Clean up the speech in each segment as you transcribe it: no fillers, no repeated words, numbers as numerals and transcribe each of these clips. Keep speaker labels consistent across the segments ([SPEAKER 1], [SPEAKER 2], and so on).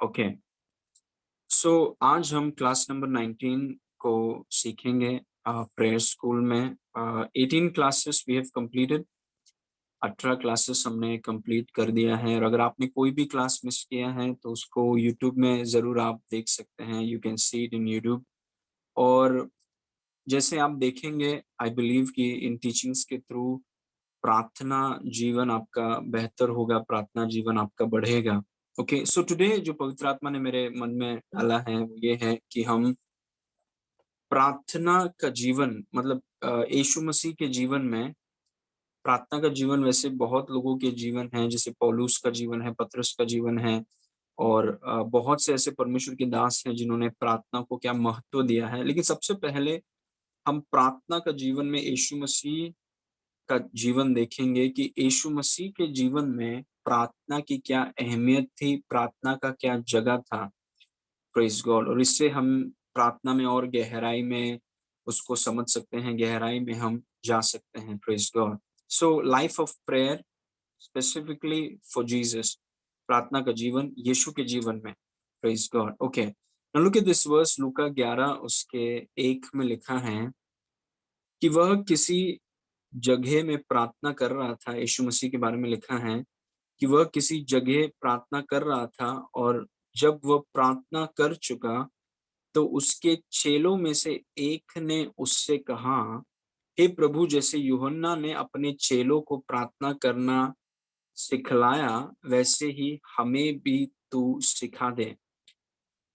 [SPEAKER 1] Okay, सो आज हम class number 19 को सीखेंगे प्रेयर स्कूल में। 18 classes we have completed. 18 classes हमने कंप्लीट कर दिया है, और अगर आपने कोई भी क्लास मिस किया है तो उसको यूट्यूब में ज़रूर आप देख सकते हैं। You can see it in YouTube. और जैसे आप देखेंगे, आई बिलीव कि इन टीचिंग्स के थ्रू प्रार्थना जीवन आपका बेहतर होगा, प्रार्थना जीवन आपका बढ़ेगा। ओके, सो टुडे जो पवित्र आत्मा ने मेरे मन में डाला है वो ये है कि हम प्रार्थना का जीवन, मतलब यीशु मसीह के जीवन में प्रार्थना का जीवन, वैसे बहुत लोगों के जीवन है, जैसे पौलुस का जीवन है, पतरस का जीवन है, और बहुत से ऐसे परमेश्वर के दास हैं जिन्होंने प्रार्थना को क्या महत्व दिया है। लेकिन सबसे पहले हम प्रार्थना का जीवन में यीशु मसीह का जीवन देखेंगे कि यीशु मसीह के जीवन में प्रार्थना की क्या अहमियत थी, प्रार्थना का क्या जगह था। Praise God. और इससे हम प्रार्थना में और गहराई में उसको समझ सकते हैं, गहराई में हम जा सकते हैं। Praise God. So life of prayer specifically for Jesus, प्रार्थना का जीवन यीशु के जीवन में। Praise God. Okay, now look at this verse, लूका 11 उसके 1 में लिखा है कि वह किसी जगह में प्रार्थना कर रहा था। यीशु मसीह के बारे में लिखा है कि वह किसी जगह प्रार्थना कर रहा था, और जब वह प्रार्थना कर चुका तो उसके चेलों में से एक ने उससे कहा, हे प्रभु, जैसे यूहन्ना ने अपने चेलों को प्रार्थना करना सिखलाया, वैसे ही हमें भी तू सिखा दे।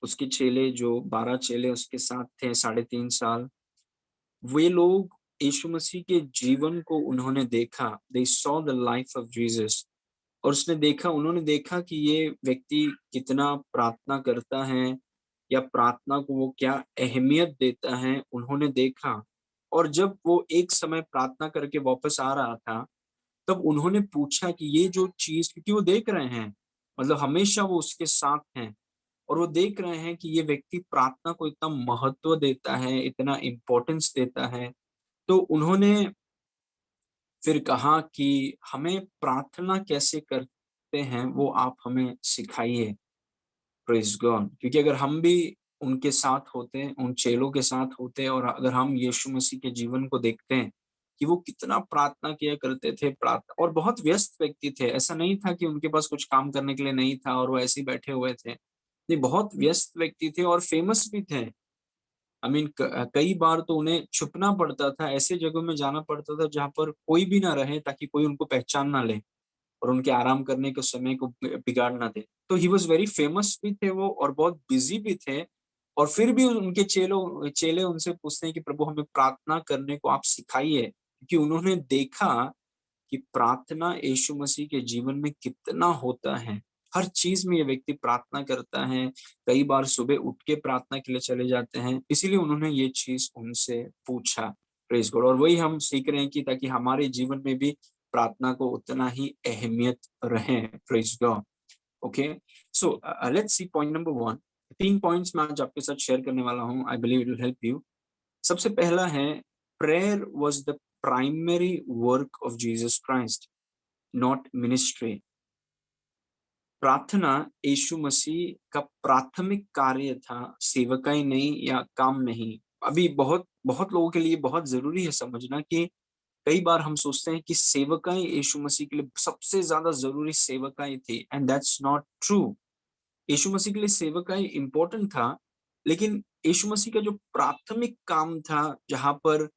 [SPEAKER 1] उसके चेले, जो 12 चेले उसके साथ थे 3.5 साल, वे लोग यीशु मसीह के जीवन को उन्होंने देखा। They saw the life of Jesus. और उन्होंने देखा कि ये व्यक्ति कितना प्रार्थना करता है, या प्रार्थना को वो क्या अहमियत देता है, उन्होंने देखा। और जब वो एक समय प्रार्थना करके वापस आ रहा था, तब उन्होंने पूछा कि ये जो चीज़, क्योंकि वो देख रहे हैं, मतलब हमेशा वो उसके साथ हैं, और वो देख रहे हैं कि ये व्यक्ति प्रार्थना को इतना महत्व देता है, इतना इम्पोर्टेंस देता है। तो उन्होंने फिर कहा कि हमें प्रार्थना कैसे करते हैं वो आप हमें सिखाइए। Praise God. क्योंकि अगर हम भी उनके साथ होते, उन चेलों के साथ होते, और अगर हम यीशु मसीह के जीवन को देखते हैं कि वो कितना प्रार्थना किया करते थे, और बहुत व्यस्त व्यक्ति थे। ऐसा नहीं था कि उनके पास कुछ काम करने के लिए नहीं था और वो ऐसे ही बैठे हुए थे। नहीं, बहुत व्यस्त व्यक्ति थे और फेमस भी थे। आई मीन कई बार तो उन्हें छुपना पड़ता था, ऐसे जगहों में जाना पड़ता था जहाँ पर कोई भी ना रहे, ताकि कोई उनको पहचान ना ले और उनके आराम करने के समय को बिगाड़ ना दे। तो ही वाज़ वेरी फेमस भी थे वो, और बहुत बिज़ी भी थे। और फिर भी उनके चेले उनसे पूछते हैं कि प्रभु, हमें प्रार्थना करने को आप सिखाइए, क्योंकि उन्होंने देखा कि प्रार्थना यीशु मसीह के जीवन में कितना होता है। हर चीज़ में ये व्यक्ति प्रार्थना करता है, कई बार सुबह उठ के प्रार्थना के लिए चले जाते हैं, इसीलिए उन्होंने ये चीज़ उनसे पूछा। Praise God. और वही हम सीख रहे हैं कि ताकि हमारे जीवन में भी प्रार्थना को उतना ही अहमियत रहे। Praise God. Okay, so let's see point number 1। 3 points मैं आज आपके साथ शेयर करने वाला हूँ। I believe it will help you. सबसे पहला है, prayer was the primary work of Jesus Christ, not ministry. प्रार्थना यीशु मसीह का प्राथमिक कार्य था, सेवकाई नहीं या काम नहीं। अभी बहुत बहुत लोगों के लिए बहुत ज़रूरी है समझना कि कई बार हम सोचते हैं कि सेवकाई यीशु मसीह के लिए सबसे ज़्यादा ज़रूरी सेवकाई थी, एंड दैट्स नॉट ट्रू। यीशु मसीह के लिए सेवकाई इम्पोर्टेंट था, लेकिन यीशु मसीह का जो प्राथमिक काम था, जहाँ पर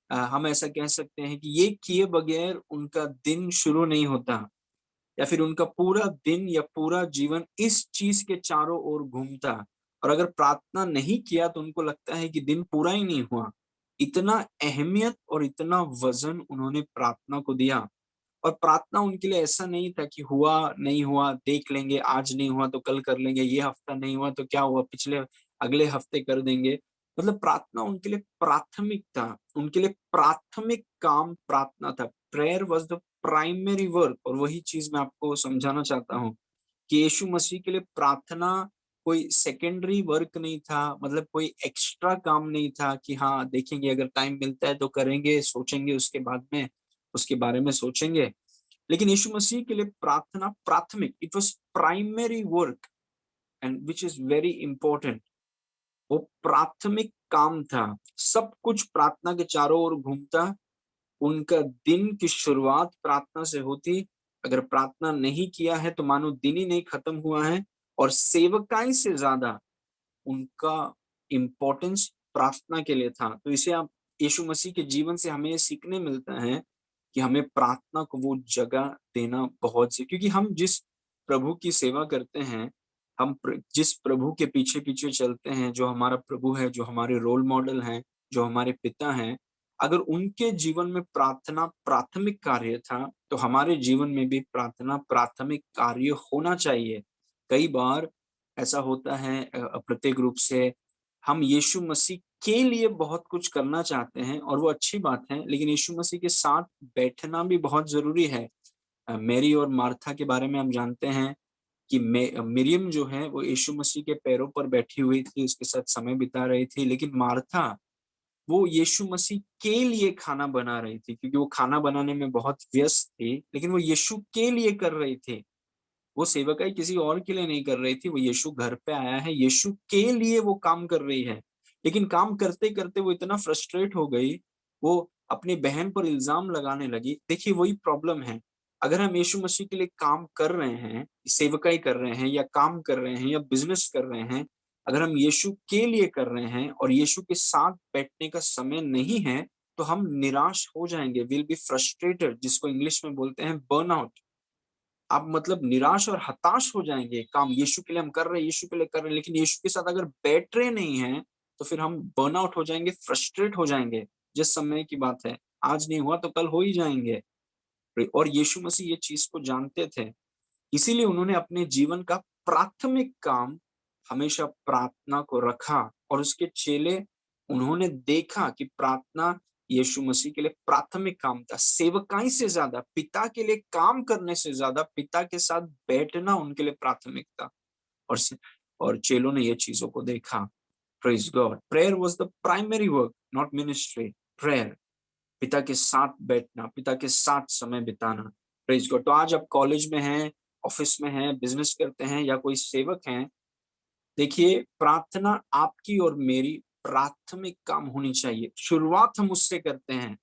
[SPEAKER 1] हम ऐसा कह सकते हैं कि ये किए बगैर उनका दिन शुरू नहीं होता, या फिर उनका पूरा दिन या पूरा जीवन इस चीज़ के चारों ओर घूमता। और अगर प्रार्थना नहीं किया तो उनको लगता है कि दिन पूरा ही नहीं हुआ। इतना अहमियत और इतना वज़न उन्होंने प्रार्थना को दिया। और प्रार्थना उनके लिए ऐसा नहीं था कि हुआ, नहीं हुआ, देख लेंगे, आज नहीं हुआ तो कल कर लेंगे, ये हफ्ता नहीं हुआ तो क्या हुआ, अगले हफ्ते कर देंगे। मतलब प्रार्थना उनके लिए प्राथमिक था, उनके लिए प्राथमिक काम प्रार्थना था। Prayer was the primary work. और वही चीज़ मैं आपको समझाना चाहता हूँ कि यीशु मसीह के लिए प्रार्थना कोई सेकेंडरी वर्क नहीं था, मतलब कोई एक्स्ट्रा काम नहीं था कि हाँ, देखेंगे अगर टाइम मिलता है तो करेंगे, सोचेंगे उसके बाद में, उसके बारे में सोचेंगे। लेकिन यीशु मसीह के लिए प्रार्थना प्राथमिक, it was primary work. And which is very important, वो प्राथमिक काम था। सब कुछ प्रार्थना के चारों ओर घूमता। उनका दिन की शुरुआत प्रार्थना से होती। अगर प्रार्थना नहीं किया है तो मानो दिन ही नहीं खत्म हुआ है। और सेवकाई से ज्यादा उनका इम्पोर्टेंस प्रार्थना के लिए था। तो इसे आप यीशु मसीह के जीवन से हमें सीखने मिलता है कि हमें प्रार्थना को वो जगह देना बहुत से, क्योंकि हम जिस प्रभु की सेवा करते हैं, जिस प्रभु के पीछे पीछे चलते हैं, जो हमारा प्रभु है, जो हमारे रोल मॉडल हैं, जो हमारे पिता हैं, अगर उनके जीवन में प्रार्थना प्राथमिक कार्य था तो हमारे जीवन में भी प्रार्थना प्राथमिक कार्य होना चाहिए। कई बार ऐसा होता है, प्रत्येक रूप से हम यीशु मसीह के लिए बहुत कुछ करना चाहते हैं और वो अच्छी बात है, लेकिन यीशु मसीह के साथ बैठना भी बहुत जरूरी है। मैरी और मार्था के बारे में हम जानते हैं कि मिरियम जो है वो यीशु मसीह के पैरों पर बैठी हुई थी, उसके साथ समय बिता रही थी, लेकिन मार्था वो यीशु मसीह के लिए खाना बना रही थी, क्योंकि वो खाना बनाने में बहुत व्यस्त थी, लेकिन वो यीशु के लिए कर रही थी। वो सेवकाई किसी और के लिए नहीं कर रही थी, वो यीशु घर पे आया है, यीशु के लिए वो काम कर रही है। लेकिन काम करते-करते वो इतना फ्रस्ट्रेट हो गई, वो अपनी बहन पर इल्ज़ाम लगाने लगी। देखिए वही प्रॉब्लम है, अगर हम यीशु मसीह के लिए काम कर रहे हैं, सेवकाई कर रहे हैं या काम कर रहे हैं या बिज़नेस कर रहे हैं, अगर हम यीशु के लिए कर रहे हैं और यीशु के साथ बैठने का समय नहीं है, तो हम निराश हो जाएँगे, विल बी फ्रस्ट्रेटेड, जिसको इंग्लिश में बोलते हैं बर्नआउट। आप मतलब निराश और हताश हो जाएँगे, काम यीशु के लिए हम कर रहे हैं, यीशु के लिए कर रहे हैं, लेकिन यीशु के साथ अगर बैठ रहे नहीं हैं, तो फिर हम बर्नआउट हो जाएँगे, फ्रस्ट्रेट हो जाएँगे। जिस समय की बात है, आज नहीं हुआ तो कल हो ही जाएँगे। और यीशु मसीह ये चीज़ को जानते थे, इसीलिए उन्होंने अपने जीवन का प्राथमिक काम हमेशा प्रार्थना को रखा और उसके चेले, उन्होंने देखा कि प्रार्थना यीशु मसीह के लिए प्राथमिक काम था। सेवकाई से ज़्यादा, पिता के लिए काम करने से ज़्यादा पिता के साथ बैठना उनके लिए प्राथमिक था। और स और चेलों ने ये चीज़ों को देखा। Praise God! Prayer was the primary work, not ministry. Prayer, पिता के साथ बैठना, पिता के साथ समय बिताना। Praise God! तो आज आप कॉलेज में हैं, ऑफ़िस में हैं, बिज़नेस करते हैं या कोई सेवक हैं, देखिए प्रार्थना आपकी और मेरी प्राथमिक काम होनी चाहिए। शुरुआत हम उससे करते हैं।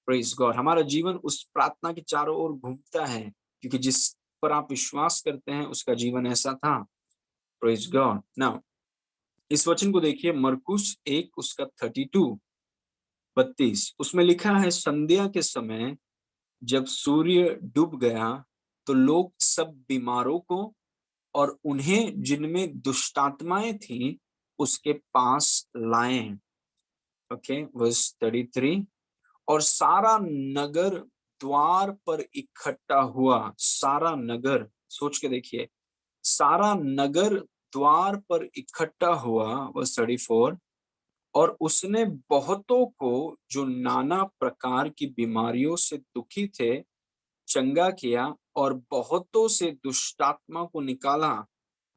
[SPEAKER 1] Praise God! हमारा जीवन उस प्रार्थना के चारों ओर घूमता है, क्योंकि जिस पर आप विश्वास करते हैं उसका जीवन ऐसा था। Praise God! नाउ इस वचन को देखिए, मरकुस 1 उसका 32 उसमें लिखा है, संध्या के समय जब सूर्य डूब गया, तो लोग सब बीमारों को और उन्हें जिनमें दुष्टात्माएँ थीं, उसके पास लाए। ओके, वर्स 33, और सारा नगर द्वार पर इकट्ठा हुआ। सारा नगर, सोच के देखिए, सारा नगर द्वार पर इकट्ठा हुआ, वर्स 34, और उसने बहुतों को जो नाना प्रकार की बीमारियों से दुखी थे चंगा किया और बहुतों से दुष्टात्मा को निकाला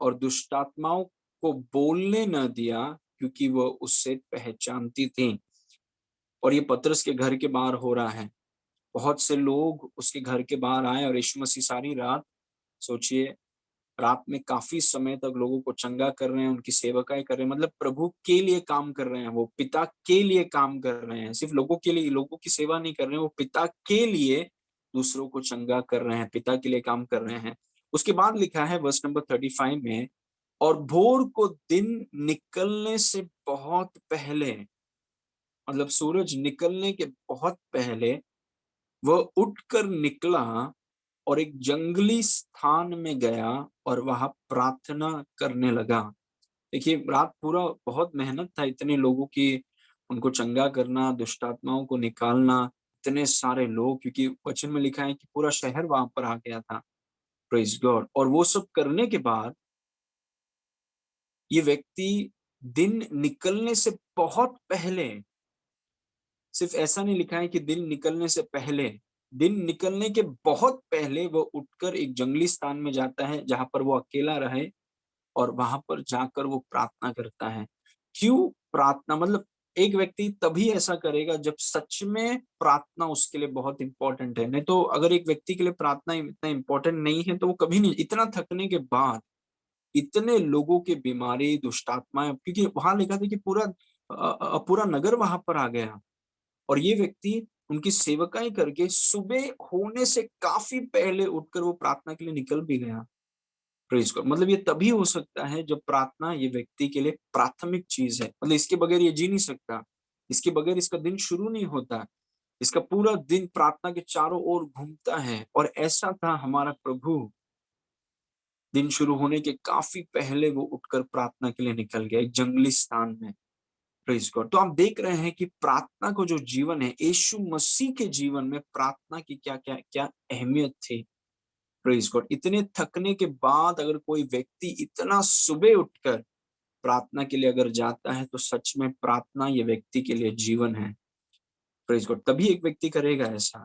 [SPEAKER 1] और दुष्टात्माओं को बोलने न दिया, क्योंकि वह उससे पहचानती थी। और ये पतरस के घर के बाहर हो रहा है। बहुत से लोग उसके घर के बाहर आए और यीशु मसीह सारी रात, सोचिए, रात में काफ़ी समय तक लोगों को चंगा कर रहे हैं, उनकी सेवकाई कर रहे हैं, मतलब प्रभु के लिए काम कर रहे हैं, वो पिता के लिए काम कर रहे हैं। सिर्फ़ लोगों के लिए, लोगों की सेवा नहीं कर रहे हैं, वो पिता के लिए दूसरों को चंगा कर रहे हैं, पिता के लिए काम कर रहे हैं। उसके बाद लिखा है वर्स नंबर 35 में, और भोर को दिन निकलने से बहुत पहले, मतलब सूरज निकलने के बहुत पहले वह उठकर निकला और एक जंगली स्थान में गया और वहां प्रार्थना करने लगा। देखिए रात पूरा बहुत मेहनत था, इतने लोगों की, उनको चंगा करना, दुष्टात्माओं को निकालना, इतने सारे लोग, क्योंकि वचन में लिखा है कि पूरा शहर वहां पर आ गया था। Praise God! और वो सब करने के बाद ये व्यक्ति दिन निकलने से बहुत पहले, सिर्फ ऐसा नहीं लिखा है कि दिन निकलने से पहले, दिन निकलने के बहुत पहले वो उठकर एक जंगली स्थान में जाता है जहाँ पर वो अकेला रहे और वहां पर जाकर वो प्रार्थना करता है। क्यों प्रार्थना? मतलब एक व्यक्ति तभी ऐसा करेगा जब सच में प्रार्थना उसके लिए बहुत इंपॉर्टेंट है। नहीं तो अगर एक व्यक्ति के लिए प्रार्थना इतना इंपॉर्टेंट नहीं है तो वो कभी नहीं, इतना थकने के बाद इतने लोगों की बीमारी, दुष्टात्माएं, क्योंकि वहां लिखा था कि पूरा नगर वहां पर आ गया। और ये व्यक्ति उनकी सेवकाई करके सुबह होने से काफी पहले उठकर वो प्रार्थना के लिए निकल भी गया। Praise God. मतलब ये तभी हो सकता है जब प्रार्थना ये व्यक्ति के लिए प्राथमिक चीज है। मतलब इसके बगैर ये जी नहीं सकता, इसके बगैर इसका दिन शुरू नहीं होता। इसका पूरा दिन प्रार्थना के चारों ओर घूमता है। और ऐसा था हमारा प्रभु, दिन शुरू होने के काफी पहले वो उठकर प्रार्थना के लिए निकल गया एक जंगली स्थान में। Praise God. तो आप देख रहे हैं कि प्रार्थना को जो जीवन है, यीशु मसीह के जीवन में प्रार्थना की क्या क्या क्या अहमियत थी। Praise God. इतने थकने के बाद अगर कोई व्यक्ति इतना सुबह उठकर प्रार्थना के लिए अगर जाता है, तो सच में प्रार्थना ये व्यक्ति के लिए जीवन है। Praise God. तभी एक व्यक्ति करेगा ऐसा।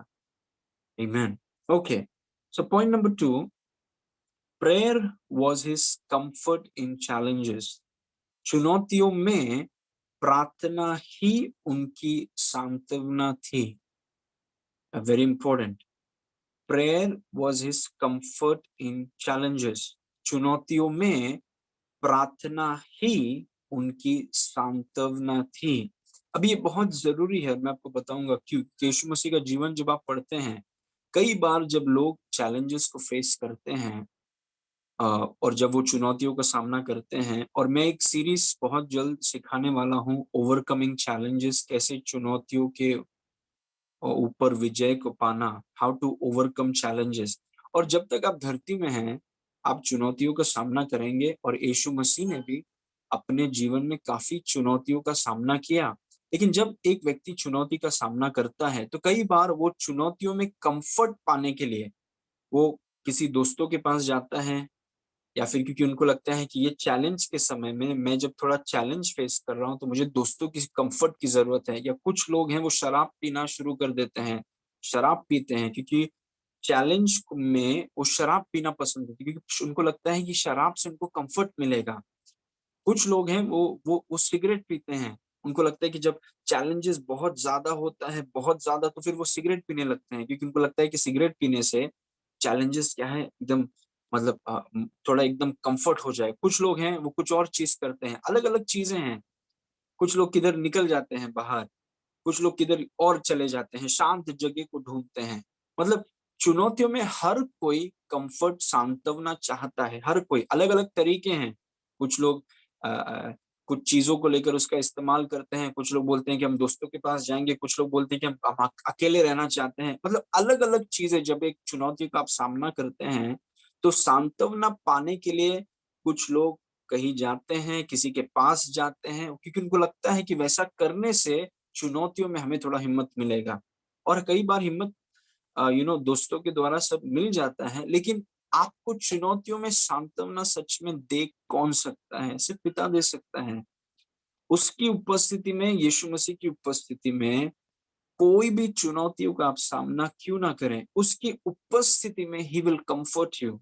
[SPEAKER 1] आमीन। Okay, so point number 2, prayer was his comfort in challenges. चुनौतियों में प्रार्थना ही उनकी सांत्वना थी। Very important. Prayer was his comfort in challenges. चुनौतियों में प्रार्थना ही उनकी सांत्वना थी। अब ये बहुत जरूरी है, मैं आपको बताऊंगा क्यों। यीशु मसीह का जीवन जब आप पढ़ते हैं, कई बार जब लोग चैलेंजेस को फेस करते हैं, और जब वो चुनौतियों का सामना करते हैं, और मैं एक सीरीज बहुत जल्द सिखाने वाला हूँ, ओवरकमिंग चैलेंजेस, कैसे चुनौतियों के ऊपर विजय को पाना, हाउ टू ओवरकम चैलेंजेस। और जब तक आप धरती में हैं, आप चुनौतियों का सामना करेंगे। और यीशु मसीह ने भी अपने जीवन में काफी चुनौतियों का सामना किया। लेकिन जब एक व्यक्ति चुनौती का सामना करता है, तो कई बार वो चुनौतियों में कंफर्ट पाने के लिए वो किसी दोस्तों के पास जाता है, या फिर क्योंकि उनको लगता है कि ये चैलेंज के समय में मैं जब थोड़ा चैलेंज फेस कर रहा हूँ, तो मुझे दोस्तों की कंफर्ट की जरूरत है। या कुछ लोग हैं वो शराब पीना शुरू कर देते हैं, शराब पीते हैं क्योंकि चैलेंज में वो शराब पीना पसंद होती है, क्योंकि उनको लगता है कि शराब से उनको कंफर्ट मिलेगा। कुछ लोग हैं वो सिगरेट पीते हैं, उनको लगता है कि जब चैलेंजेस बहुत ज्यादा होता है, बहुत ज्यादा, तो फिर वो सिगरेट पीने लगते हैं, क्योंकि उनको लगता है कि सिगरेट पीने से चैलेंजेस क्या है, एकदम मतलब थोड़ा एकदम कंफर्ट हो जाए। कुछ लोग हैं वो कुछ और चीज करते हैं, अलग अलग चीजें हैं। कुछ लोग किधर निकल जाते हैं बाहर, कुछ लोग किधर और चले जाते हैं, शांत जगह को ढूंढते हैं। मतलब चुनौतियों में हर कोई कंफर्ट, सांत्वना चाहता है। हर कोई, अलग अलग तरीके हैं। कुछ लोग अ, अ, कुछ चीजों को लेकर उसका इस्तेमाल करते हैं। कुछ लोग बोलते हैं कि हम दोस्तों के पास जाएंगे, कुछ लोग बोलते हैं कि हम अकेले रहना चाहते हैं। मतलब अलग अलग चीजें। जब एक चुनौती का आप सामना करते हैं, तो सांत्वना पाने के लिए कुछ लोग कहीं जाते हैं, किसी के पास जाते हैं, क्योंकि उनको लगता है कि वैसा करने से चुनौतियों में हमें थोड़ा हिम्मत मिलेगा। और कई बार हिम्मत दोस्तों के द्वारा सब मिल जाता है। लेकिन आपको चुनौतियों में सांत्वना सच में दे कौन सकता है? सिर्फ पिता दे सकता है। उसकी उपस्थिति में, यीशु मसीह की उपस्थिति में, कोई भी चुनौतियों का आप सामना क्यों ना करें, उसकी उपस्थिति में he will comfort you.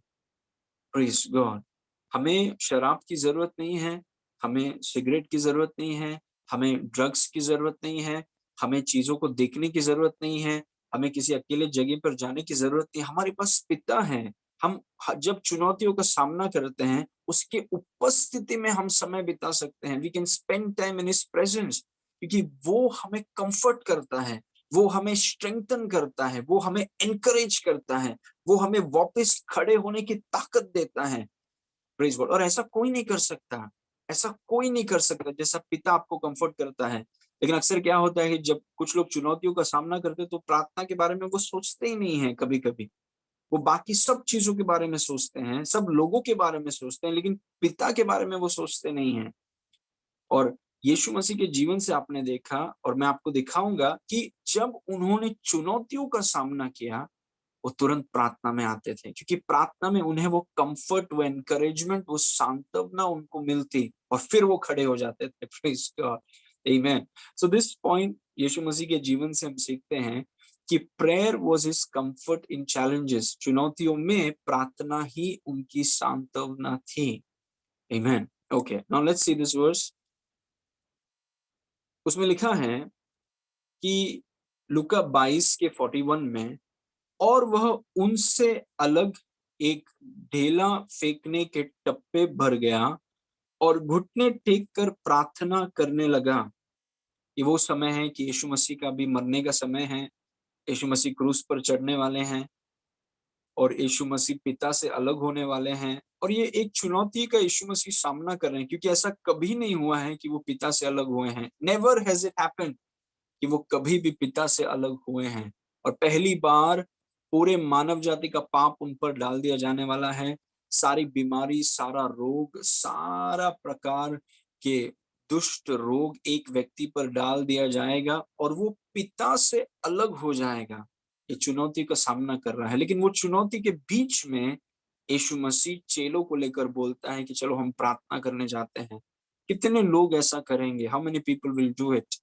[SPEAKER 1] Praise God. हमें शराब की जरूरत नहीं है, हमें सिगरेट की जरूरत नहीं है, हमें ड्रग्स की जरूरत नहीं है, हमें चीजों को देखने की जरूरत नहीं है, हमें किसी अकेले जगह पर जाने की जरूरत नहीं। हमारे पास पिता है। हम जब चुनौतियों का सामना करते हैं, उसके उपस्थिति में हम समय बिता सकते हैं। We can spend time in his presence, क्योंकि वो हमें कंफर्ट करता है, वो हमें स्ट्रेंथन करता है, वो हमें एनकरेज करता है, वो हमें वापस खड़े होने की ताकत देता है। Praise God. और ऐसा कोई नहीं कर सकता, ऐसा कोई नहीं कर सकता जैसा पिता आपको कंफर्ट करता है। लेकिन अक्सर क्या होता है कि जब कुछ लोग चुनौतियों का सामना करते हैं, तो प्रार्थना के बारे में वो सोचते ही नहीं है। कभी कभी वो बाकी सब चीजों के बारे में सोचते हैं, सब लोगों के बारे में सोचते हैं, लेकिन पिता के बारे में वो सोचते नहीं है। और यीशु मसीह के जीवन से आपने देखा, और मैं आपको दिखाऊंगा कि जब उन्होंने चुनौतियों का सामना किया, वो तुरंत प्रार्थना में आते थे, क्योंकि प्रार्थना में उन्हें वो कंफर्ट, वो एनकरेजमेंट, वो सांत्वना उनको मिलती, और फिर वो खड़े हो जाते थे। Praise God. Amen. So this point Yeshu Masih के जीवन से हम सीखते हैं कि prayer was his comfort in challenges. चुनौतियों में प्रार्थना ही उनकी सांत्वना थी। Amen. Okay, now let's see this verse. उसमें लिखा है कि लूका 22 के 41 में, और वह उनसे अलग एक ढेला फेंकने के टप्पे भर गया और घुटने टेक कर प्रार्थना करने लगा। ये वो समय है कि यीशु मसीह का भी मरने का समय है। यीशु मसीह क्रूस पर चढ़ने वाले हैं और यीशु मसीह पिता से अलग होने वाले हैं, और ये एक चुनौती का यीशु मसीह सामना कर रहे हैं, क्योंकि ऐसा कभी नहीं हुआ है कि वो पिता से अलग हुए हैं। नेवर हैज इट हैपेंड कि वो कभी भी पिता से अलग हुए हैं, और पहली बार पूरे मानव जाति का पाप उन पर डाल दिया जाने वाला है। सारी बीमारी, सारा रोग, सारा प्रकार के दुष्ट रोग एक व्यक्ति पर डाल दिया जाएगा और वो पिता से अलग हो जाएगा। ये चुनौती का सामना कर रहा है, लेकिन वो चुनौती के बीच में यीशु मसीह चेलों को लेकर बोलता है कि चलो हम प्रार्थना करने जाते हैं। कितने लोग ऐसा करेंगे? How many people will do it?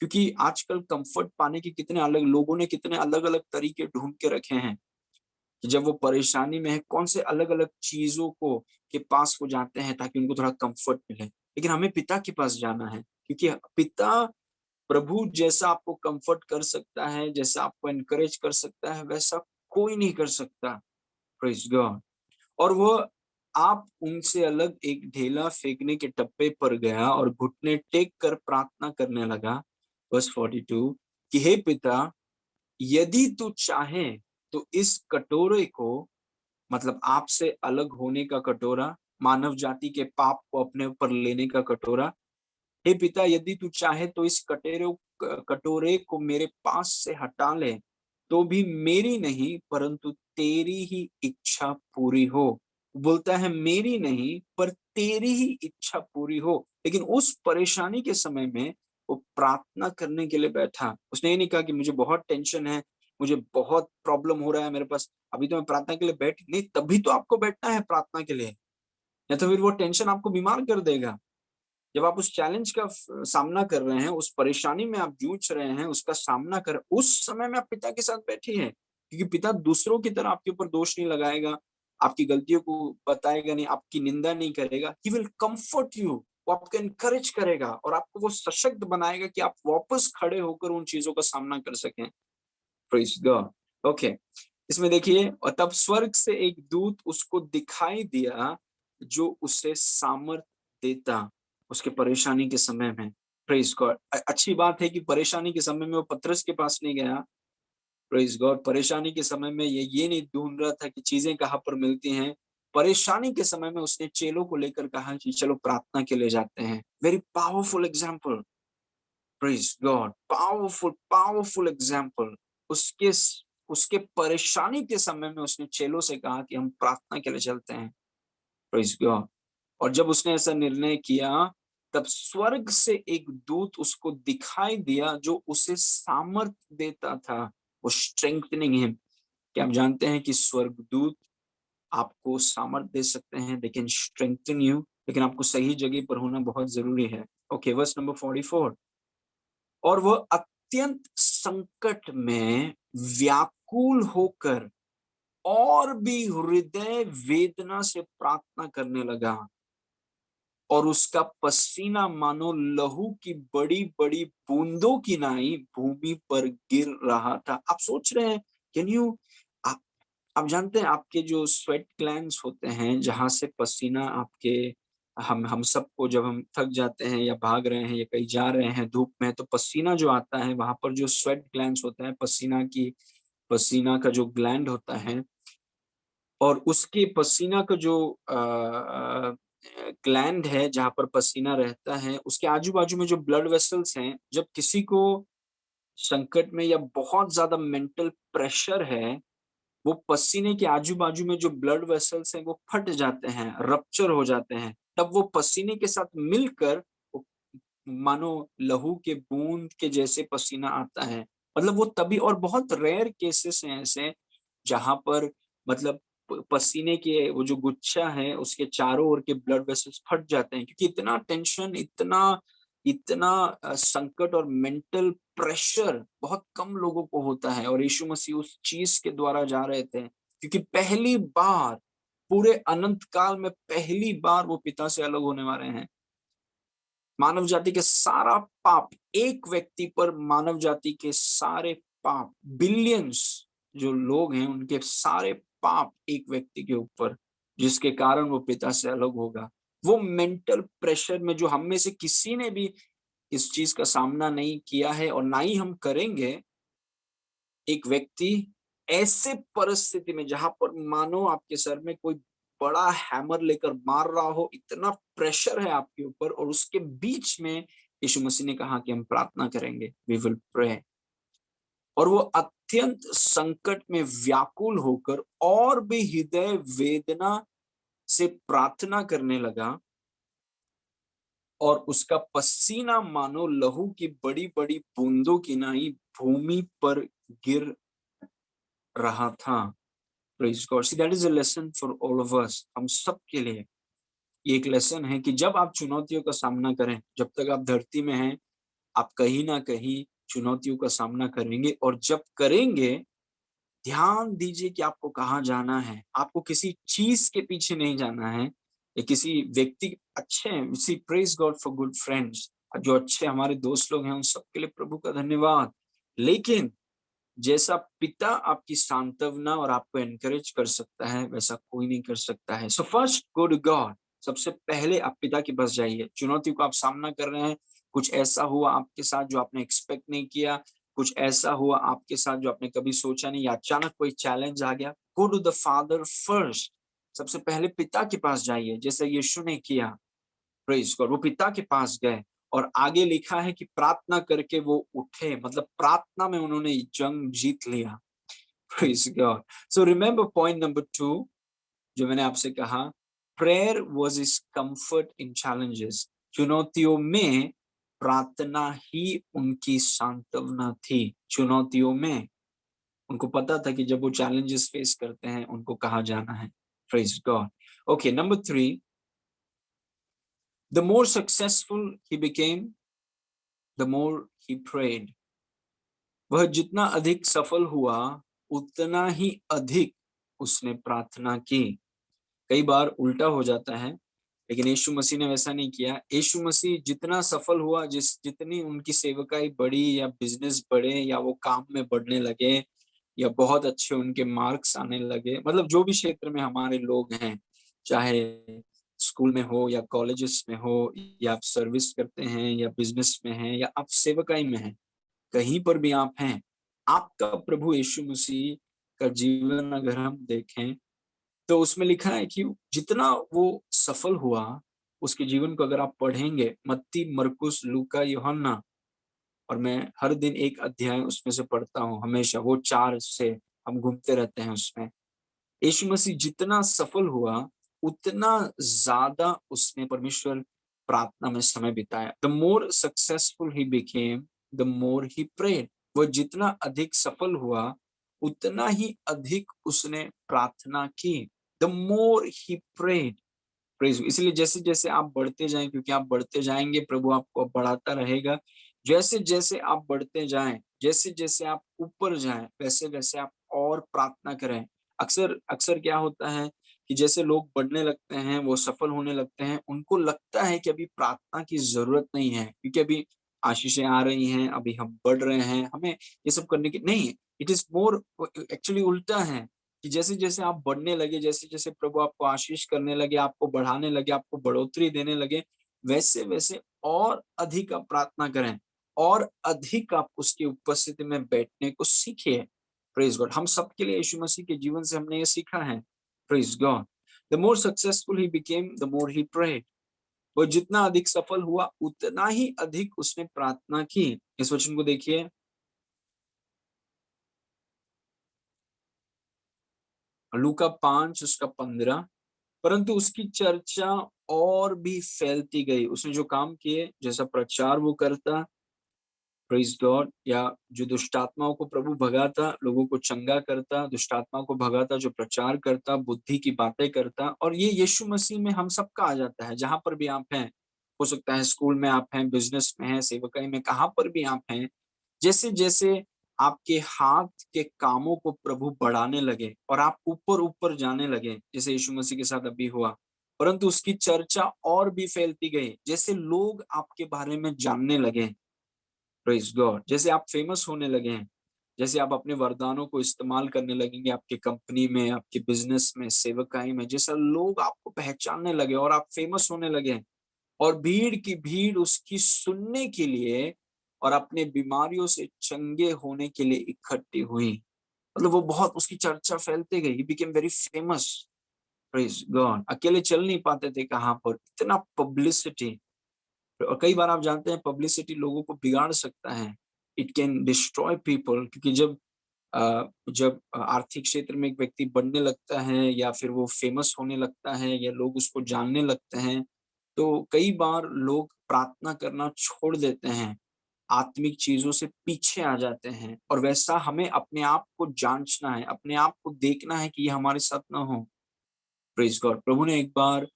[SPEAKER 1] क्योंकि आजकल कंफर्ट पाने के कितने अलग लोगों ने कितने अलग-अलग तरीके ढूँढ के रखे हैं, कि जब वो परेशानी में है, कौन से अलग-अलग चीज़ों को के पास वो जाते हैं ताकि उनको थोड़ा कंफर्ट मिले। लेकिन हमें पिता के पास जाना है, क्योंकि पिता प्रभु जैसा आपको कंफर्ट कर सकता है, जैसा आपको एनकरेज कर सकता है, वैसा कोई नहीं कर सकता। Praise God. और वो आप उनसे अलग एक ढेला फेंकने के टप्पे पर गया और घुटने टेक कर प्रार्थना करने लगा। वर्स 42 कि हे पिता, यदि तू चाहे तो इस कटोरे को, मतलब आपसे अलग होने का कटोरा, मानव जाति के पाप को अपने ऊपर लेने का कटोरा, हे पिता यदि तू चाहे तो इस कटोरे को मेरे पास से हटा ले, तो भी मेरी नहीं परंतु तेरी ही इच्छा पूरी हो। बोलता है मेरी नहीं पर तेरी ही इच्छा पूरी हो। लेकिन उस परेशानी के समय में वो प्रार्थना करने के लिए बैठा। उसने ये नहीं कहा कि मुझे बहुत टेंशन है, मुझे बहुत प्रॉब्लम हो रहा है मेरे पास, अभी तो मैं प्रार्थना के लिए बैठ नहीं। तभी तो आपको बैठना है प्रार्थना के लिए, या तो फिर वो टेंशन आपको बीमार कर देगा। जब आप उस चैलेंज का सामना कर रहे हैं, उस परेशानी में आप जूझ रहे हैं, उसका सामना कर, उस समय में आप पिता के साथ बैठिए, क्योंकि पिता दूसरों की तरह आपके ऊपर दोष नहीं लगाएगा, आपकी गलतियों को बताएगा नहीं, आपकी निंदा नहीं करेगा। ही विल कम्फर्ट यू, वो आपको एनकरेज करेगा और आपको वो सशक्त बनाएगा कि आप वापस खड़े होकर उन चीजों का सामना कर सकें। Praise God. ओके, इसमें देखिए, और तब स्वर्ग से एक दूत उसको दिखाई दिया जो उसे सामर्थ देता उसके परेशानी के समय में। Praise God. अच्छी बात है कि परेशानी के समय में वो पतरस के पास नहीं गया। Praise God. परेशानी के समय में ये नहीं ढूंढ रहा था कि चीजें कहाँ पर मिलती हैं। परेशानी के समय में उसने चेलों को लेकर कहा कि चलो प्रार्थना के लिए जाते हैं। Very powerful example. Praise God. Powerful powerful example. उसके उसके परेशानी के समय में उसने चेलों से कहा कि हम प्रार्थना के लिए चलते हैं। Praise God. और जब उसने ऐसा निर्णय किया, तब स्वर्ग से एक दूत उसको दिखाई दिया जो उसे सामर्थ्य देता था, वो स्ट्रेंथनिंग हिम। क्या आप जानते हैं कि स्वर्गदूत आपको सामर्थ्य दे सकते हैं, दे कैन स्ट्रेंथन यू, लेकिन आपको सही जगह पर होना बहुत जरूरी है। Okay, verse number 44। और वह अत्यंत संकट में व्याकुल होकर और भी हृदय वेदना से प्रार्थना करने लगा, और उसका पसीना मानो लहू की बड़ी बड़ी बूंदों की नाई भूमि पर गिर रहा था। आप सोच रहे हैं, कैन यू, आप आप जानते हैं आपके जो स्वेट ग्लैंड्स होते हैं, जहां से पसीना आपके, हम सबको जब हम थक जाते हैं या भाग रहे हैं या कहीं जा रहे हैं धूप में, तो पसीना जो आता है वहां पर जो स्वेट ग्लैंड्स होता है, पसीना का जो ग्लैंड होता है, और उसके पसीना का जो ग्लैंड है जहाँ पर पसीना रहता है, उसके आजू-बाजू में जो ब्लड वेसल्स हैं, जब किसी को संकट में या बहुत ज़्यादा मेंटल प्रेशर है, वो पसीने के आजू-बाजू में जो ब्लड वेसल्स हैं, वो फट जाते हैं, रप्चर हो जाते हैं। तब वो पसीने के साथ मिलकर वो मानो लहू के बूंद के जैसे पसीना आता है। मतलब वो तभी, और बहुत रेयर केसेस हैं ऐसे जहाँ पर, मतलब पसीने के वो जो गुच्छा है उसके चारों ओर के ब्लड वेसल्स फट जाते हैं, क्योंकि इतना टेंशन, इतना इतना संकट और मेंटल प्रेशर बहुत कम लोगों को होता है। और यीशु मसीह उस चीज के द्वारा जा रहे थे, क्योंकि पहली बार पूरे अनंत काल में पहली बार वो पिता से अलग होने वाले हैं। मानव जाति के सारा पाप एक व्यक्ति पर, मानव जाति के सारे पाप, बिलियंस जो लोग हैं उनके सारे पाप एक व्यक्ति के ऊपर, जिसके कारण वो पिता से अलग होगा। वो मेंटल प्रेशर में जो हम में से किसी ने भी इस चीज का सामना नहीं किया है और ना ही हम करेंगे, एक व्यक्ति ऐसे परिस्थिति में जहां पर मानो आपके सर में कोई बड़ा हैमर लेकर मार रहा हो, इतना प्रेशर है आपके ऊपर, और उसके बीच में यीशु मसीह ने कहा कि हम प्रार्थना करेंगे, वी विल प्रे। और वो अत्यंत संकट में व्याकुल होकर और भी हृदय वेदना से प्रार्थना करने लगा, और उसका पसीना मानो लहू की बड़ी बड़ी बूंदों की नाई भूमि पर गिर रहा था। Praise God. See that is a lesson for all of us. हम सब के लिए ये एक लेसन है कि जब आप चुनौतियों का सामना करें, जब तक आप धरती में हैं, आप कहीं ना कहीं चुनौतियों का सामना करेंगे, और जब करेंगे, ध्यान दीजिए कि आपको कहाँ जाना है। आपको किसी चीज के पीछे नहीं जाना है या किसी व्यक्ति। अच्छे हैं, see praise God for good friends. जो अच्छे हमारे दोस्त लोग हैं उन सबके लिए प्रभु का धन्यवाद। लेकिन जैसा पिता आपकी सांत्वना और आपको एनकरेज कर सकता है, वैसा कोई नहीं कर सकता है। So first go to God. सबसे पहले आप पिता के पास जाइए। चुनौती को आप सामना कर रहे हैं, कुछ ऐसा हुआ आपके साथ जो आपने एक्सपेक्ट नहीं किया, कुछ ऐसा हुआ आपके साथ जो आपने कभी सोचा नहीं, या अचानक कोई चैलेंज आ गया, go to the father first. सबसे पहले पिता के पास जाइए, जैसे यीशु ने किया। Praise God. वो पिता के पास गए, और आगे लिखा है कि प्रार्थना करके वो उठे, मतलब प्रार्थना में उन्होंने जंग जीत लिया। Praise God. So remember point number 2 जो मैंने आपसे कहा, prayer was his comfort in challenges. चुनौतियों में प्रार्थना ही उनकी सांत्वना थी। चुनौतियों में उनको पता था कि जब वो चैलेंजेस फेस करते हैं, उनको कहाँ जाना है। Praise God. Okay, number 3, the more successful he became, the more he prayed. वह जितना अधिक सफल हुआ, उतना ही अधिक उसने प्रार्थना की। कई बार उल्टा हो जाता है, लेकिन यीशु मसीह ने वैसा नहीं किया। यीशु मसीह जितना सफल हुआ, जितनी उनकी सेवकाई बढ़ी, या बिजनेस बढ़े, या वो काम में बढ़ने लगे, या बहुत अच्छे उनके मार्क्स आने लगे, मतलब जो भी क्षेत्र में हमारे लोग हैं, चाहे स्कूल में हो या कॉलेजेस में हो, या आप सर्विस करते हैं या बिजनेस में हैं या आप सेवकाई में हैं, कहीं पर भी आप हैं, आपका प्रभु यीशु मसीह का जीवन अगर हम देखें, तो उसमें लिखा है कि जितना वो सफल हुआ, उसके जीवन को अगर आप पढ़ेंगे, मत्ती, मरकुस, लूका, यूहन्ना, और मैं हर दिन एक अध्याय उसमें से पढ़ता हूँ हमेशा, वो 4 से हम घूमते रहते हैं उसमें। यीशु मसीह जितना सफल हुआ, उतना ज्यादा उसने परमेश्वर प्रार्थना में समय बिताया। The more successful he became, the more he prayed. वो जितना अधिक सफल हुआ, उतना ही अधिक उसने प्रार्थना की। The more he prayed. Praise. इसलिए जैसे जैसे आप बढ़ते जाएं, क्योंकि आप बढ़ते जाएंगे, प्रभु आपको बढ़ाता रहेगा। जैसे जैसे आप बढ़ते जाएं, जैसे जैसे आप ऊपर जाएं, वैसे वैसे आप और प्रार्थना करें। अक्सर अक्सर क्या होता है कि जैसे लोग बढ़ने लगते हैं, वो सफल होने लगते हैं, उनको लगता है कि अभी प्रार्थना की जरूरत नहीं है, क्योंकि अभी आशीषें आ रही हैं, अभी हम बढ़ रहे हैं, हमें ये सब करने की नहीं। इट इज मोर, एक्चुअली उल्टा है कि जैसे जैसे आप बढ़ने लगे, जैसे जैसे प्रभु आपको आशीष करने लगे, आपको बढ़ाने लगे, आपको बढ़ोतरी देने लगे, वैसे वैसे और अधिक आप प्रार्थना करें, और अधिक आप उसकी उपस्थिति में बैठने को सीखिए। Praise God. हम सबके लिए यीशु मसीह के जीवन से हमने ये सीखा है। Praise God. The more successful he became, the more he prayed. वो जितना अधिक सफल हुआ, उतना ही अधिक उसने प्रार्थना की। इस वचन को देखिए, लूका 5 उसका 15। परंतु उसकी चर्चा और भी फैलती गई। उसने जो काम किए, जैसा प्रचार वो करता, प्रेज गॉड, या जो दुष्ट आत्माओं को प्रभु भगाता, लोगों को चंगा करता, दुष्ट आत्माओं को भगाता, जो प्रचार करता, बुद्धि की बातें करता, और ये यीशु मसीह में हम सबका आ जाता है। जहां पर भी आप हैं, हो सकता है स्कूल में आप हैं, बिजनेस में हैं, सेवकाई में, कहां पर भी आप हैं, जैसे जैसे आपके हाथ के कामों को प्रभु बढ़ाने लगे और आप ऊपर ऊपर जाने लगे, जैसे यीशु मसीह के साथ अभी हुआ, परंतु उसकी चर्चा और भी फैलती गई, जैसे लोग आपके बारे में जानने लगे। Praise God. जैसे आप फेमस होने लगे हैं, जैसे आप अपने वरदानों को इस्तेमाल करने लगेंगे आपके कंपनी में, आपके बिजनेस में, सेवकाई में, जैसा लोग आपको पहचानने लगे और आप फेमस होने लगे और भीड़ की भीड़ उसकी सुनने के लिए और अपने बीमारियों से चंगे होने के लिए इकट्ठी हुई। मतलब वो बहुत उसकी चर्चा फैलते गई। He became very famous. Praise God. अकेले चल नहीं पाते थे कहाँ पर, इतना पब्लिसिटी। और कई बार आप जानते हैं पब्लिसिटी लोगों को बिगाड़ सकता है। इट कैन डिस्ट्रॉय पीपल, क्योंकि जब आर्थिक क्षेत्र में एक व्यक्ति बढ़ने लगता है या फिर वो फेमस होने लगता है या लोग उसको जानने लगते हैं, तो कई बार लोग प्रार्थना करना छोड़ देते हैं, आत्मिक चीजों से पीछे आ जाते हैं। और वैसा हमें अपने आप को जांचना है, अपने आप को देखना है कि ये हमारे साथ ना हो। Praise God. प्रभु ने एक बार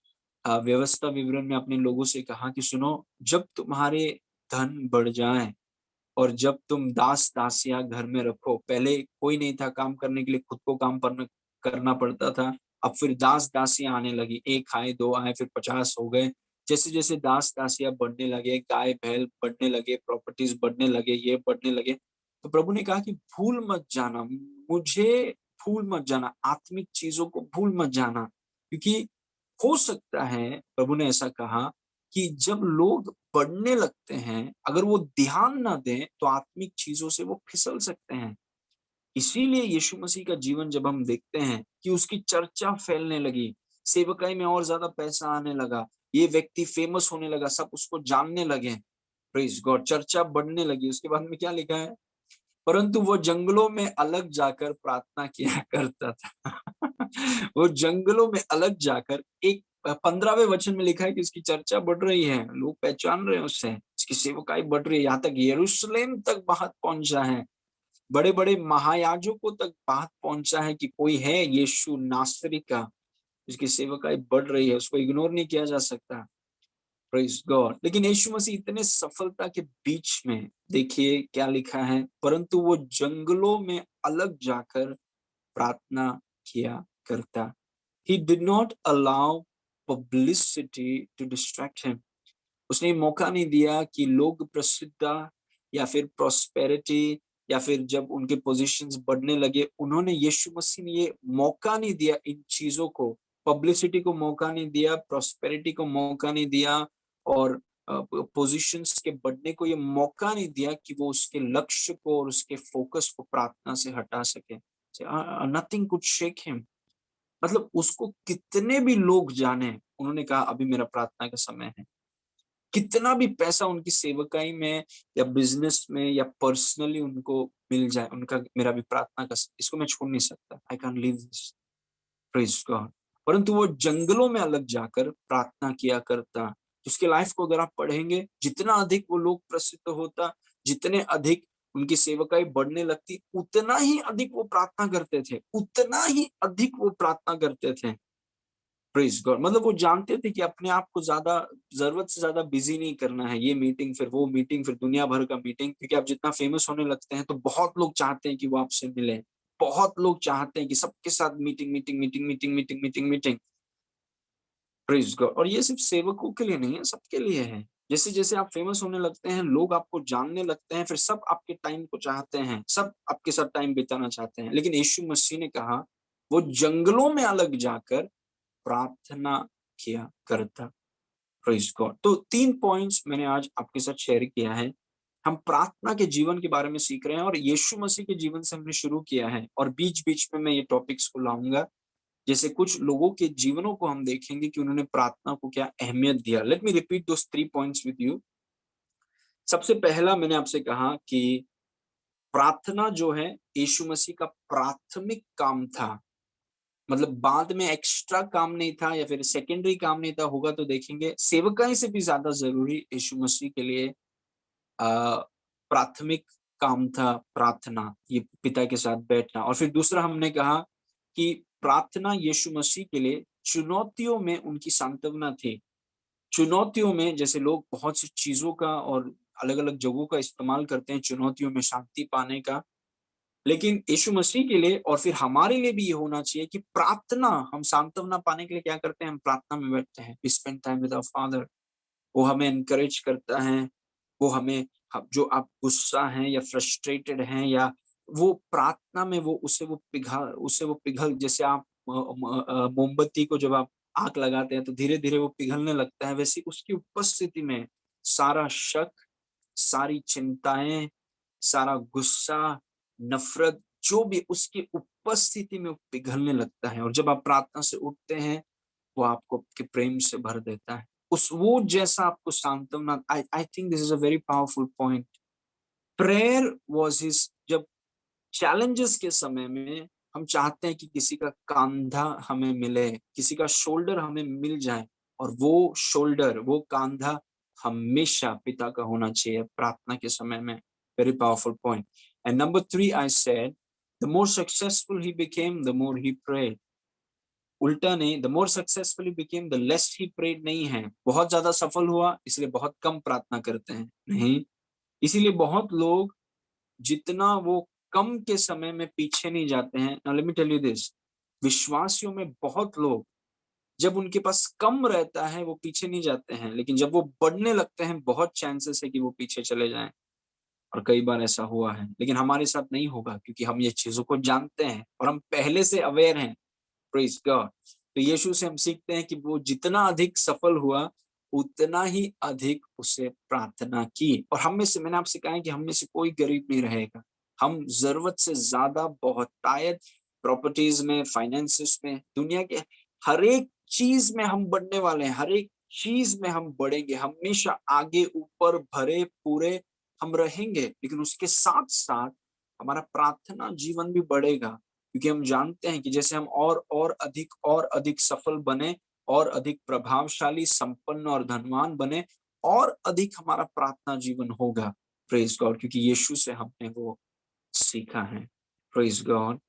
[SPEAKER 1] व्यवस्था विवरण में अपने लोगों से कहा कि सुनो, जब तुम्हारे धन बढ़ जाए और जब तुम दास दासियां घर में रखो, पहले कोई नहीं था काम करने के लिए, खुद को काम करना पड़ता था। अब फिर दास दासियां आने लगी, एक आए, दो आए, फिर 50 हो गए। जैसे जैसे दास दासियां बढ़ने लगे, गाय बैल बढ़ने लगे, प्रॉपर्टीज बढ़ने लगे, ये बढ़ने लगे, तो प्रभु ने कहा कि भूल मत जाना मुझे, भूल मत जाना आत्मिक चीजों को, भूल मत जाना। क्योंकि हो सकता है, प्रभु ने ऐसा कहा, कि जब लोग बढ़ने लगते हैं, अगर वो ध्यान ना दें तो आत्मिक चीजों से वो फिसल सकते हैं। इसीलिए यीशु मसीह का जीवन जब हम देखते हैं कि उसकी चर्चा फैलने लगी, सेवकाई में और ज्यादा पैसा आने लगा, ये व्यक्ति फेमस होने लगा, सब उसको जानने लगे। Praise God. चर्चा बढ़ने लगी। उसके बाद में क्या लिखा है? परंतु वो जंगलों में अलग जाकर प्रार्थना किया करता था। वो जंगलों में अलग जाकर, एक 15वें वचन में लिखा है कि उसकी चर्चा बढ़ रही है, लोग पहचान रहे हैं उससे, उसकी सेवकाई बढ़ रही है, यहाँ तक यरूशलेम तक बात पहुंचा है, बड़े बड़े महायाजकों तक बात पहुंचा है कि कोई है यीशु नासरी का, उसकी सेवकाई बढ़ रही है, उसको इग्नोर नहीं किया जा सकता। Praise God. लेकिन यीशु मसीह इतने सफलता के बीच में देखिए क्या लिखा है, परंतु वो जंगलों में अलग जाकर प्रार्थना किया करता। He did not allow publicity to distract him. उसने मौका नहीं दिया कि लोग प्रसिद्धता या फिर प्रॉस्पेरिटी या फिर जब उनके पोजीशंस बढ़ने लगे, उन्होंने, यीशु मसीह ने ये मौका नहीं दिया इन चीजों को, पब्लिसिटी को मौका नहीं दिया, प्रॉस्पेरिटी को मौका नहीं दिया और पोजीशंस के बढ़ने को ये मौका नहीं दिया कि वो उसके लक्ष्य को और उसके फोकस को प्रार्थना से हटा सके। Nothing could shake him. मतलब उसको कितने भी लोग जाने, उन्होंने कहा अभी मेरा प्रार्थना का समय है। कितना भी पैसा उनकी सेवकाई में या बिजनेस में या पर्सनली उनको मिल जाए, उनका मेरा भी प्रार्थना का, इसको मैं छोड़ नहीं सकता। I can leave this. Praise God. परंतु वो जंगलों में अलग जाकर प्रार्थना किया करता। उसके लाइफ को अगर आप पढ़ेंगे, जितना अधिक वो लोग प्रसिद्ध होता, जितने अधिक उनकी सेवकाई बढ़ने लगती, उतना ही अधिक वो प्रार्थना करते थे, उतना ही अधिक वो प्रार्थना करते थे। Praise God. मतलब वो जानते थे कि अपने आप को ज्यादा, जरूरत से ज्यादा बिजी नहीं करना है, ये मीटिंग फिर वो मीटिंग फिर दुनिया भर का मीटिंग, क्योंकि आप जितना फेमस होने लगते हैं तो बहुत लोग चाहते हैं कि वो आपसे मिले, बहुत लोग चाहते हैं कि सबके साथ meeting meeting meeting meeting meeting meeting meeting. Praise God. और ये सिर्फ सेवकों के लिए नहीं है, सबके लिए है। जैसे जैसे आप फेमस होने लगते हैं, लोग आपको जानने लगते हैं, फिर सब आपके टाइम को चाहते हैं, सब आपके साथ टाइम बिताना चाहते हैं। लेकिन यीशु मसीह ने कहा वो जंगलों में अलग जाकर प्रार्थना किया करता। Praise God. तो 3 पॉइंट्स मैंने आज आपके साथ शेयर किया है। हम प्रार्थना के जीवन के बारे में सीख रहे हैं और यीशु मसीह के जीवन से हमने शुरू किया है, और बीच बीच में मैं ये टॉपिक्स को लाऊंगा। जैसे कुछ लोगों के जीवनों को हम देखेंगे कि उन्होंने प्रार्थना को क्या अहमियत दिया। Let me repeat those 3 points with you. सबसे पहला मैंने आपसे कहा कि प्रार्थना जो है यीशु मसीह का प्राथमिक काम था। मतलब बाद में एक्स्ट्रा काम नहीं था या फिर सेकेंडरी काम नहीं था, होगा तो देखेंगे। सेवकाई से भी ज्यादा जरूरी यीशु मसीह के लिए प्राथमिक काम था प्रार्थना, ये पिता के साथ बैठना। और फिर दूसरा हमने कहा कि प्रार्थना यीशु मसीह के लिए चुनौतियों में उनकी सांत्वना थी। चुनौतियों में, जैसे लोग बहुत सी चीजों का और अलग अलग जगहों का इस्तेमाल करते हैं चुनौतियों में शांति पाने का, लेकिन यीशु मसीह के लिए और फिर हमारे लिए भी ये होना चाहिए कि प्रार्थना, हम सांत्वना पाने के लिए क्या करते हैं? हम प्रार्थना में बैठते हैं। We spend time with our father. वो हमें एनकरेज करता है, वो हमें, जो आप गुस्सा हैं या फ्रस्ट्रेटेड हैं या वो प्रार्थना में वो उसे वो पिघल, जैसे आप मोमबत्ती को जब आप आग लगाते हैं तो धीरे-धीरे वो पिघलने लगता है, वैसे उसकी उपस्थिति में सारा शक, सारी चिंताएँ, सारा गुस्सा, नफ़रत, जो भी उसकी उपस्थिति में वो पिघलने लगता है, और जब आप प्रार्थना से उठते हैं, वो आपको आपके प्रेम से भर देता है। उस वो जैसा आपको सांत्वना, I I think this is a very powerful point. Prayer was his, जब चैलेंजेस के समय में हम चाहते हैं कि किसी का कंधा हमें मिले, किसी का शोल्डर हमें मिल जाए, और वो शोल्डर, वो कंधा हमेशा पिता का होना चाहिए प्रार्थना के समय में। Very powerful point. And number 3 I said, the more successful he became the more he prayed. उल्टा नहीं, the more successful he became the less he prayed नहीं है। बहुत ज़्यादा सफल हुआ इसलिए बहुत कम प्रार्थना करते हैं, नहीं। इसीलिए बहुत लोग जितना वो कम के समय में पीछे नहीं जाते हैं। Now let me tell you this, विश्वासियों में बहुत लोग, जब उनके पास कम रहता है वो पीछे नहीं जाते हैं, लेकिन जब वो बढ़ने लगते हैं बहुत चांसेस है कि वो पीछे चले जाएं, और कई बार ऐसा हुआ है। लेकिन हमारे साथ नहीं होगा क्योंकि हम ये चीजों को जानते हैं और हम पहले से अवेयर हैं। Praise God. तो यीशु से हम सीखते हैं कि वो जितना अधिक सफल हुआ उतना ही अधिक उसे प्रार्थना की। और हम में से, मैंने आपसे कहा है कि हम में से कोई गरीब नहीं रहेगा। हम जरूरत से ज्यादा बहुतायत प्रॉपर्टीज में, फाइनेंसिस में, दुनिया के हर एक चीज में हम बढ़ने वाले हैं। हर एक चीज में हम बढ़ेंगे, हमेशा आगे ऊपर भरे पूरे हम रहेंगे। लेकिन उसके साथ साथ हमारा प्रार्थना जीवन भी बढ़ेगा, क्योंकि हम जानते हैं कि जैसे हम और अधिक सफल बने, और अधिक प्रभावशाली, संपन्न और धनवान बने, और अधिक हमारा प्रार्थना जीवन होगा। प्रेज गॉड, क्योंकि यीशु से हमने वो सीखा है। प्रेज गॉड,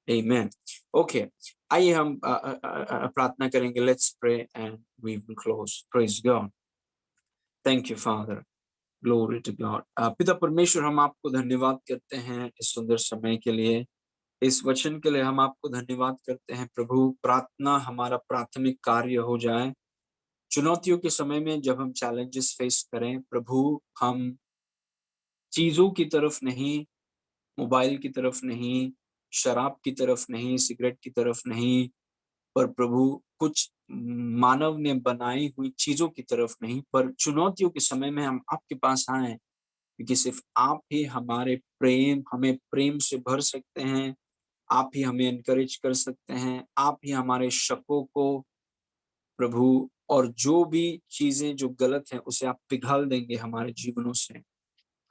[SPEAKER 1] आमेन। ओके, आइए हम प्रार्थना करेंगे। Let's pray and we will close. Praise God. Thank you father, glory to God. पिता परमेश्वर, हम आपको धन्यवाद करते हैं इस सुंदर समय के लिए, इस वचन के लिए हम आपको धन्यवाद करते हैं प्रभु। प्रार्थना हमारा प्राथमिक कार्य हो जाए। चुनौतियों के समय में जब हम चैलेंजेस फेस करें प्रभु, हम चीजों की तरफ नहीं, मोबाइल की तरफ नहीं, शराब की तरफ नहीं, सिगरेट की तरफ नहीं, पर प्रभु कुछ मानव ने बनाई हुई चीजों की तरफ नहीं, पर चुनौतियों के समय में हम आपके पास आए, क्योंकि सिर्फ आप ही हमें प्रेम से भर सकते हैं। आप ही हमें एनकरेज कर सकते हैं। आप ही हमारे शकों को प्रभु, और जो भी चीजें जो गलत है उसे आप पिघाल देंगे हमारे जीवनों से।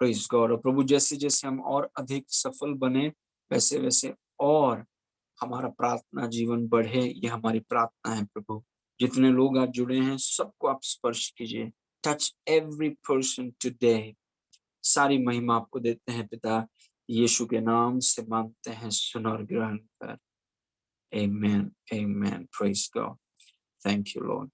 [SPEAKER 1] Praise God. और प्रभु, जैसे जैसे हम और अधिक सफल बने, वैसे वैसे और हमारा प्रार्थना जीवन बढ़े, ये हमारी प्रार्थना है प्रभु। जितने लोग आज जुड़े हैं सबको आप स्पर्श कीजिए। Touch every person today. सारी महिमा आपको देते हैं पिता, यीशु के नाम से मांगते हैं, सुन और ग्रहण कर। Amen. Amen. Praise God. Thank you, Lord.